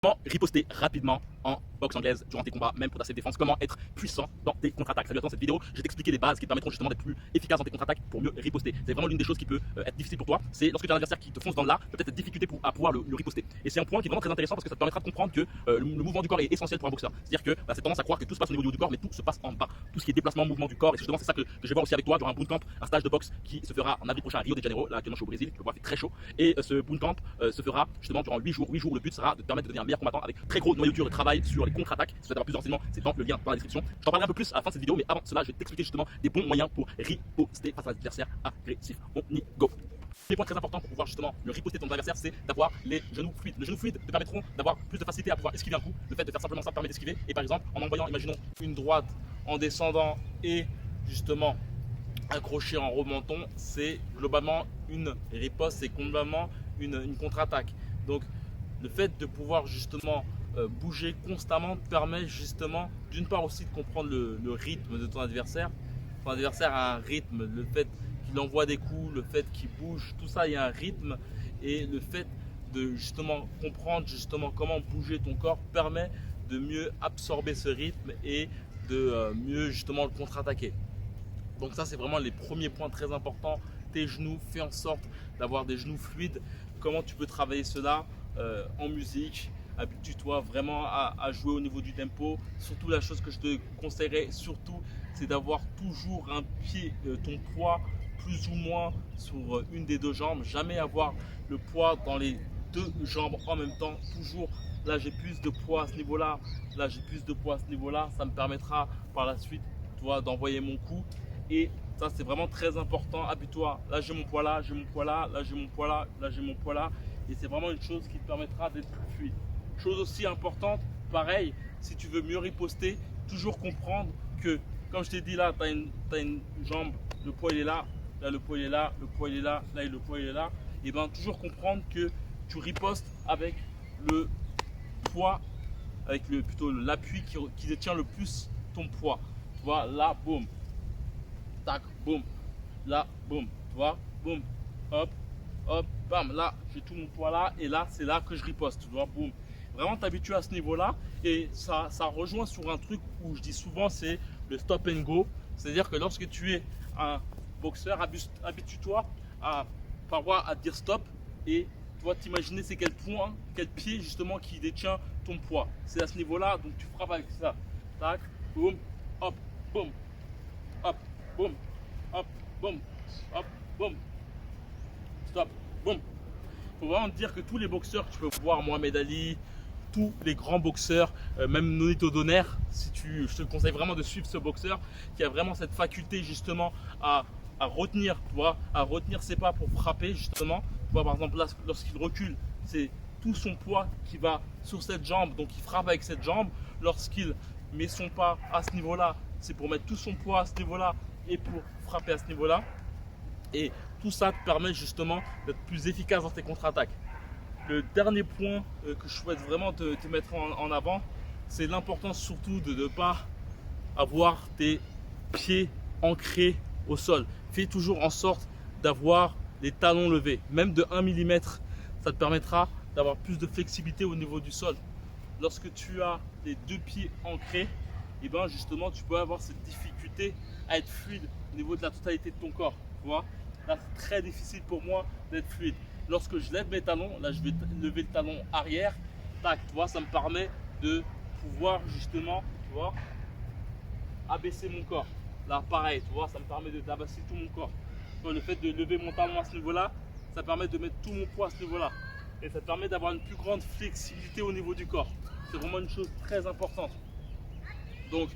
Comment riposter rapidement en boxe anglaise durant tes combats, même pour ta self-défense. Comment être puissant dans tes contre-attaques. Salut à toi, dans cette vidéo, je vais t'expliquer des bases qui te permettront justement d'être plus efficace dans tes contre-attaques pour mieux riposter. C'est vraiment l'une des choses qui peut être difficile pour toi. C'est lorsque tu as un adversaire qui te fonce dans le là, peut-être cette difficulté à pouvoir le riposter. Et c'est un point qui est vraiment très intéressant parce que ça te permettra de comprendre que le mouvement du corps est essentiel pour un boxeur. C'est-à-dire que c'est tendance à croire que tout se passe au niveau du haut du corps, mais tout se passe en bas. Tout ce qui est déplacement, mouvement du corps. Et justement, c'est ça que je vais voir aussi avec toi durant un bootcamp, un stage de boxe qui se fera en avril prochain à Rio de Janeiro. Là, actuellement, je suis au Brésil, je le vois, il fait très chaud. Et ce bootcamp se fera justement durant 8 jours. 8 jours, le but sera de te permettre de devenir un meilleur combattant avec très gros noyauture de travail sur les contre-attaques. Si tu souhaites avoir plus de renseignements, c'est dans le lien dans la description. Je t'en parlerai un peu plus à la fin de cette vidéo, mais avant cela, je vais t'expliquer justement des bons moyens pour riposter face à l'adversaire agressif. On y go. Les points très importants pour pouvoir justement le riposter ton adversaire, c'est d'avoir les genoux fluides. Les genoux fluides te permettront d'avoir plus de facilité à pouvoir esquiver un coup. Le fait de faire simplement ça permet d'esquiver. Et par exemple, en envoyant, imaginons, une droite en descendant et justement accroché en remontant, c'est globalement une riposte, c'est globalement une contre-attaque. Donc le fait de pouvoir justement bouger constamment te permet justement d'une part aussi de comprendre le rythme de ton adversaire. Ton adversaire a un rythme, le fait qu'il envoie des coups, le fait qu'il bouge, tout ça il y a un rythme, et le fait de justement comprendre justement comment bouger ton corps permet de mieux absorber ce rythme et de mieux justement le contre-attaquer. Donc ça c'est vraiment les premiers points très importants. Tes genoux, fais en sorte d'avoir des genoux fluides. Comment tu peux travailler cela en musique? Habitue-toi vraiment à jouer au niveau du tempo. Surtout la chose que je te conseillerais surtout, c'est d'avoir toujours un pied, ton poids plus ou moins sur une des deux jambes. Jamais avoir le poids dans les deux jambes en même temps. Toujours là j'ai plus de poids à ce niveau-là, là j'ai plus de poids à ce niveau-là. Ça me permettra par la suite d'envoyer mon coup. Et ça c'est vraiment très important. Habitue-toi. Là j'ai mon poids là, j'ai mon poids là, là j'ai mon poids là, là j'ai mon poids là. Et c'est vraiment une chose qui te permettra d'être plus fluide. Chose aussi importante, pareil, si tu veux mieux riposter, toujours comprendre que, comme je t'ai dit là, tu as une jambe, le poids il est là, là le poids il est là, le poids il est là, là le poids il est là. Et bien toujours comprendre que tu ripostes avec le poids, avec plutôt l'appui qui détient le plus ton poids. Tu vois, là, boum, tac, boum, là, boum, tu vois, boum, hop, hop, bam, là, j'ai tout mon poids là, et là, c'est là que je riposte, tu vois, boum. Vraiment t'habituer à ce niveau-là, et ça rejoint sur un truc où je dis souvent, c'est le stop and go. C'est-à-dire que lorsque tu es un boxeur, habitue-toi à parfois à dire stop, et tu vas t'imaginer c'est quel point, quel pied justement qui détient ton poids. C'est à ce niveau-là, donc tu frappes avec ça. Tac, boum, hop, boum, hop, boum, hop, boum, hop, boum, stop, boum. Il faut vraiment dire que tous les boxeurs que tu peux voir, Mohamed Ali, tous les grands boxeurs, même Nonito Donaire, je te conseille vraiment de suivre ce boxeur qui a vraiment cette faculté justement à retenir, tu vois, à retenir ses pas pour frapper justement. Tu vois, par exemple là, lorsqu'il recule, c'est tout son poids qui va sur cette jambe, donc il frappe avec cette jambe. Lorsqu'il met son pas à ce niveau-là, c'est pour mettre tout son poids à ce niveau-là et pour frapper à ce niveau-là. Et tout ça te permet justement d'être plus efficace dans tes contre-attaques. Le dernier point que je souhaite vraiment te mettre en avant, c'est l'importance surtout de ne pas avoir tes pieds ancrés au sol. Fais toujours en sorte d'avoir les talons levés, même de 1 mm. Ça te permettra d'avoir plus de flexibilité au niveau du sol. Lorsque tu as les deux pieds ancrés, et ben justement tu peux avoir cette difficulté à être fluide au niveau de la totalité de ton corps. Tu vois, là c'est très difficile pour moi d'être fluide. Lorsque je lève mes talons, là je vais lever le talon arrière, tac, tu vois, ça me permet de pouvoir justement, tu vois, abaisser mon corps. Là pareil, tu vois, ça me permet d'abaisser tout mon corps. Tu vois, le fait de lever mon talon à ce niveau-là, ça permet de mettre tout mon poids à ce niveau-là. Et ça te permet d'avoir une plus grande flexibilité au niveau du corps. C'est vraiment une chose très importante. Donc,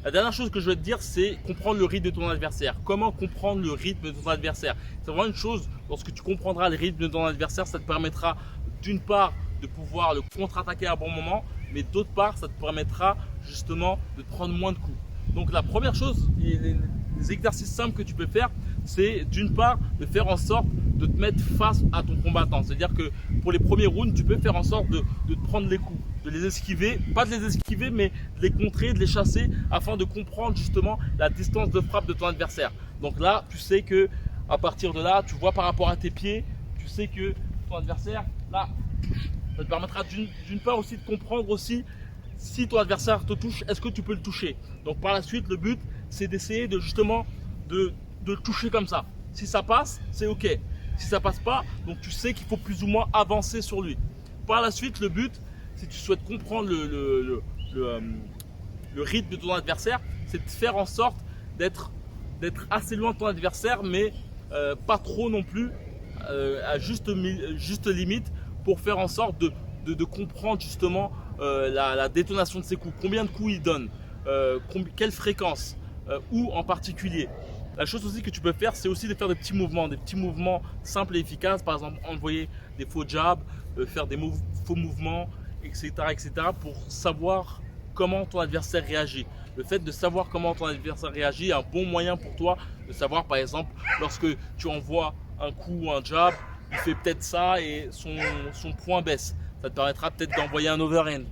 la dernière chose que je vais te dire, c'est comprendre le rythme de ton adversaire. Comment comprendre le rythme de ton adversaire? C'est vraiment une chose, lorsque tu comprendras le rythme de ton adversaire, ça te permettra d'une part de pouvoir le contre-attaquer à un bon moment, mais d'autre part, ça te permettra justement de prendre moins de coups. Donc la première chose, les exercices simples que tu peux faire, c'est d'une part de faire en sorte de te mettre face à ton combattant. C'est-à-dire que pour les premiers rounds, tu peux faire en sorte de te prendre les coups, de les esquiver, pas de les esquiver, mais de les contrer, de les chasser, afin de comprendre justement la distance de frappe de ton adversaire. Donc là, tu sais que à partir de là, tu vois par rapport à tes pieds, tu sais que ton adversaire, là, Ça te permettra d'une part aussi de comprendre aussi si ton adversaire te touche, est-ce que tu peux le toucher. Donc par la suite, le but, c'est d'essayer de justement de le toucher comme ça. Si ça passe, c'est ok. Si ça passe pas, donc tu sais qu'il faut plus ou moins avancer sur lui. Par la suite, le but, si tu souhaites comprendre le rythme de ton adversaire, c'est de faire en sorte d'être assez loin de ton adversaire, mais pas trop non plus, à juste limite, pour faire en sorte de comprendre justement la détonation de ses coups, combien de coups il donne, quelle fréquence, où en particulier. La chose aussi que tu peux faire, c'est aussi de faire des petits mouvements simples et efficaces, par exemple envoyer des faux jabs, faire des faux mouvements, etc., pour savoir comment ton adversaire réagit. Le fait de savoir comment ton adversaire réagit est un bon moyen pour toi de savoir, par exemple, lorsque tu envoies un coup ou un jab, il fait peut-être ça et son point baisse. Ça te permettra peut-être d'envoyer un overhand.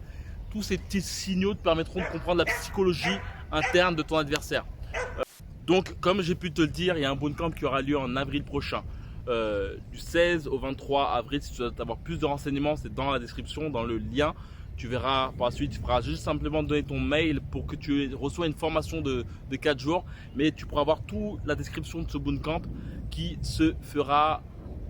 Tous ces petits signaux te permettront de comprendre la psychologie interne de ton adversaire. Donc, comme j'ai pu te le dire, il y a un bootcamp qui aura lieu en avril prochain. Du 16 au 23 avril, si tu veux avoir plus de renseignements, c'est dans la description, dans le lien. Tu verras par la suite, tu feras juste simplement donner ton mail pour que tu reçoives une formation de 4 jours. Mais tu pourras avoir toute la description de ce bootcamp qui se fera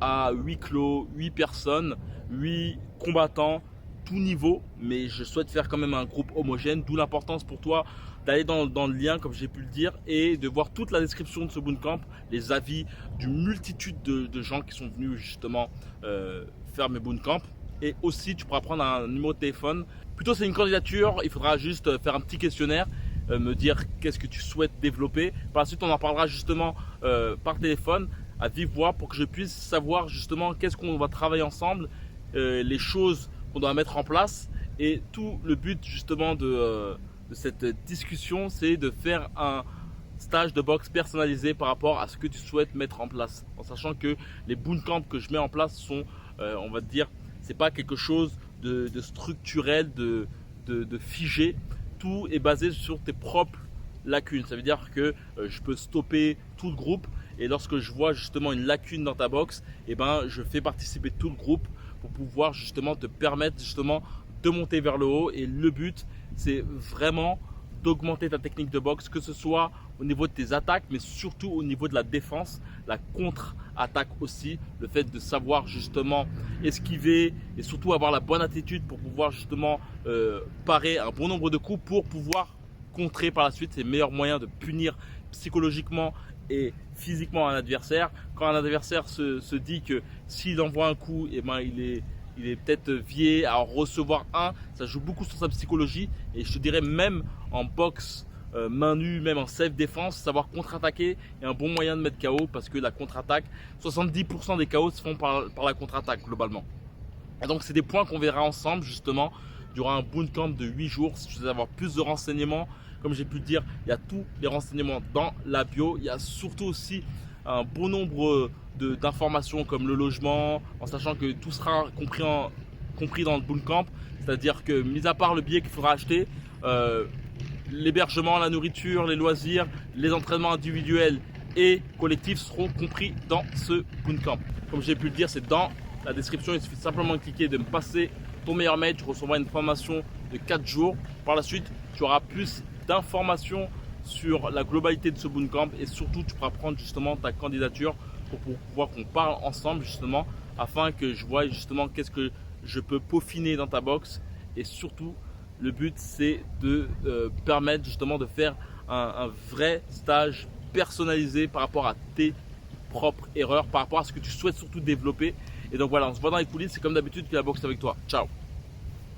à 8 clos, 8 personnes, 8 combattants, tout niveau. Mais je souhaite faire quand même un groupe homogène, d'où l'importance pour toi d'aller dans le lien, comme j'ai pu le dire, et de voir toute la description de ce bootcamp, les avis d'une multitude de gens qui sont venus justement faire mes bootcamps. Et aussi, tu pourras prendre un numéro de téléphone. Plutôt, c'est une candidature. Il faudra juste faire un petit questionnaire, me dire qu'est-ce que tu souhaites développer. Par la suite, on en parlera justement par téléphone, à vive voix, pour que je puisse savoir justement qu'est-ce qu'on va travailler ensemble, les choses qu'on doit mettre en place. Et tout le but justement de cette discussion, c'est de faire un stage de boxe personnalisé par rapport à ce que tu souhaites mettre en place. En sachant que les bootcamps que je mets en place sont, on va dire, c'est pas quelque chose de structurel, de figé. Tout est basé sur tes propres lacunes. Ça veut dire que je peux stopper tout le groupe et lorsque je vois justement une lacune dans ta boxe, eh ben, je fais participer tout le groupe pour pouvoir justement te permettre justement de monter vers le haut. Et le but, c'est vraiment d'augmenter ta technique de boxe, que ce soit au niveau de tes attaques, mais surtout au niveau de la défense, la contre-attaque aussi, le fait de savoir justement esquiver et surtout avoir la bonne attitude pour pouvoir justement parer un bon nombre de coups pour pouvoir contrer par la suite. C'est le meilleur moyen de punir psychologiquement et physiquement un adversaire. Quand un adversaire se dit que s'il envoie un coup, eh ben, il est peut-être vié à en recevoir un, ça joue beaucoup sur sa psychologie. Et je te dirais même en boxe main nue, même en self-défense, savoir contre-attaquer est un bon moyen de mettre KO, parce que la contre-attaque, 70% des KO se font par la contre-attaque globalement. Et donc c'est des points qu'on verra ensemble justement durant un bootcamp de 8 jours. Si tu veux avoir plus de renseignements, comme j'ai pu le dire, il y a tous les renseignements dans la bio. Il y a surtout aussi un bon nombre d'informations comme le logement, en sachant que tout sera compris dans le bootcamp. C'est-à-dire que, mis à part le billet qu'il faudra acheter, l'hébergement, la nourriture, les loisirs, les entraînements individuels et collectifs seront compris dans ce bootcamp. Comme j'ai pu le dire, c'est dans la description. Il suffit simplement de cliquer, de me passer ton meilleur mail. Tu recevras une formation de 4 jours. Par la suite, tu auras plus d'informations sur la globalité de ce bootcamp et surtout, tu pourras prendre justement ta candidature pour pouvoir qu'on parle ensemble justement, afin que je vois justement qu'est-ce que je peux peaufiner dans ta boxe. Et surtout, le but, c'est de permettre justement de faire un vrai stage personnalisé par rapport à tes propres erreurs, par rapport à ce que tu souhaites surtout développer. Et donc voilà, on se voit dans les coulisses. C'est comme d'habitude que la boxe avec toi. Ciao.